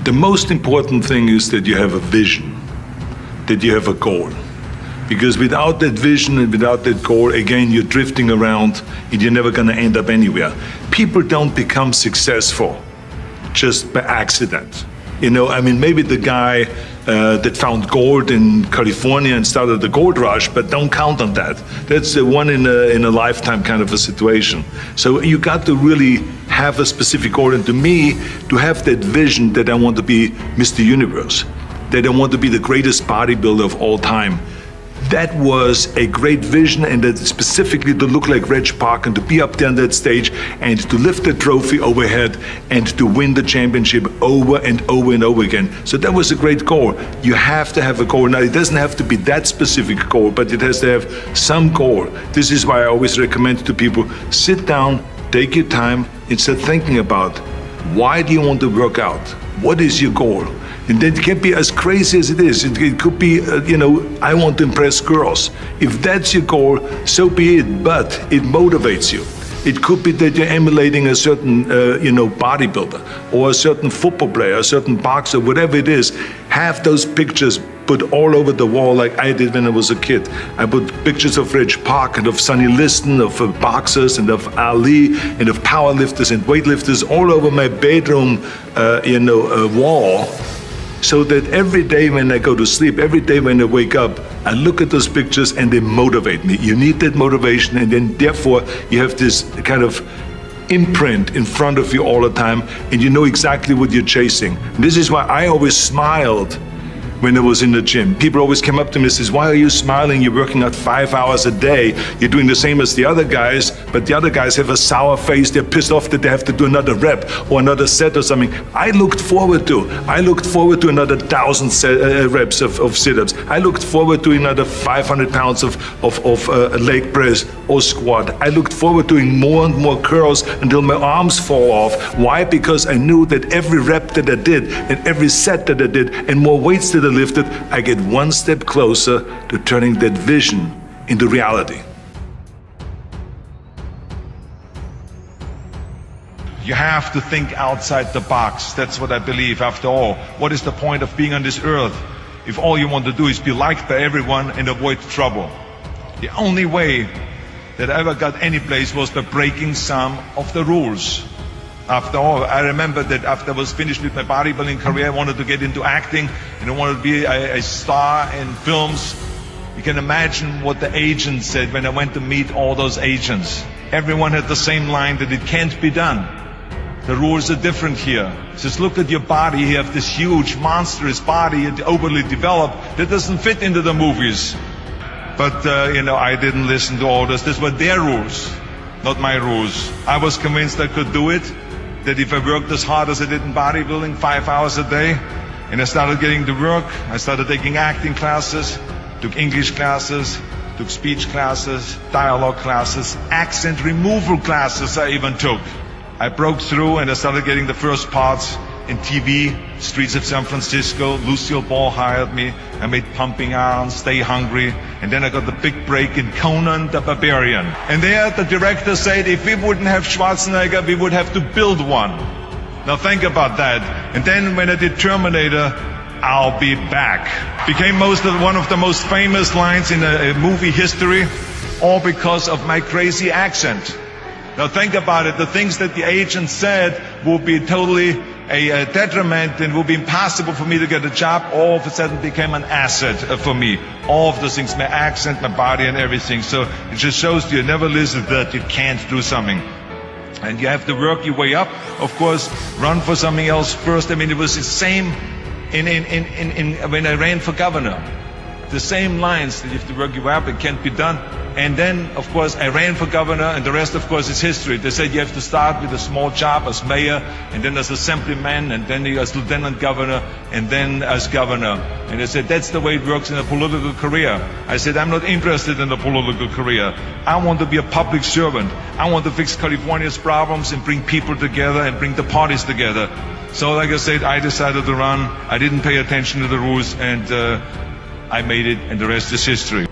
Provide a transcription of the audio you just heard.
The most important thing is that you have a vision, that you have a goal. Because without that vision and without that goal, again, you're drifting around and you're never going to end up anywhere. People don't become successful just by accident. You know, I mean, maybe the guy that found gold in California and started the gold rush, but don't count on that. That's the one in a lifetime kind of a situation. So you got to really have a specific goal. And to me, to have that vision that I want to be Mr. Universe, that I want to be the greatest bodybuilder of all time, that was a great vision, and that specifically to look like Reg Park and to be up there on that stage and to lift the trophy overhead and to win the championship over and over and over again. So that was a great goal. You have to have a goal. Now, it doesn't have to be that specific goal, but it has to have some goal. This is why I always recommend to people, sit down, take your time, and start thinking about, why do you want to work out? What is your goal? And that can be as crazy as it is. It could be, I want to impress girls. If that's your goal, so be it, but it motivates you. It could be that you're emulating a certain, bodybuilder or a certain football player, a certain boxer, whatever it is. Have those pictures put all over the wall like I did when I was a kid. I put pictures of Reg Park and of Sonny Liston, of boxers and of Ali and of powerlifters and weightlifters all over my bedroom, wall. So that every day when I go to sleep, every day when I wake up, I look at those pictures and they motivate me. You need that motivation, and then therefore you have this kind of imprint in front of you all the time, and you know exactly what you're chasing. And this is why I always smiled when I was in the gym. People always came up to me and says, why are you smiling? You're working out 5 hours a day. You're doing the same as the other guys, but the other guys have a sour face. They're pissed off that they have to do another rep or another set or something. I looked forward to another 1,000 reps of sit-ups. I looked forward to another 500 pounds of leg press or squat. I looked forward to doing more and more curls until my arms fall off. Why? Because I knew that every rep that I did and every set that I did and more weights that I lifted, I get one step closer to turning that vision into reality. You have to think outside the box. That's what I believe. After all, what is the point of being on this earth if all you want to do is be liked by everyone and avoid trouble? The only way that I ever got any place was by breaking some of the rules. After all, I remember that after I was finished with my bodybuilding career, I wanted to get into acting and I wanted to be a star in films. You can imagine what the agents said when I went to meet all those agents. Everyone had the same line, that it can't be done. The rules are different here. Just look at your body. You have this huge, monstrous body, overly developed, that doesn't fit into the movies. But, I didn't listen to all this. These were their rules, not my rules. I was convinced I could do it. That if I worked as hard as I did in bodybuilding, 5 hours a day, and I started getting to work, I started taking acting classes, took English classes, took speech classes, dialogue classes, accent removal classes I even took. I broke through and I started getting the first parts in TV, Streets of San Francisco. Lucille Ball hired me. I made Pumping Iron, Stay Hungry, and then I got the big break in Conan the Barbarian. And there the director said, if we wouldn't have Schwarzenegger, we would have to build one. Now think about that. And then when I did Terminator, I'll be back. Became one of the most famous lines in a movie history, all because of my crazy accent. Now think about it. The things that the agent said will be totally a detriment and will be impossible for me to get a job, all of a sudden became an asset for me. All of those things, my accent, my body and everything. So it just shows you never listen that you can't do something. And you have to work your way up. Of course, run for something else first. I mean, it was the same when I ran for governor. The same lines that you have to work your way up, it can't be done. And then, of course, I ran for governor, and the rest, of course, is history. They said you have to start with a small job as mayor, and then as assemblyman, and then as lieutenant governor, and then as governor. And they said, that's the way it works in a political career. I said, I'm not interested in a political career. I want to be a public servant. I want to fix California's problems and bring people together and bring the parties together. So, like I said, I decided to run. I didn't pay attention to the rules, and I made it, and the rest is history.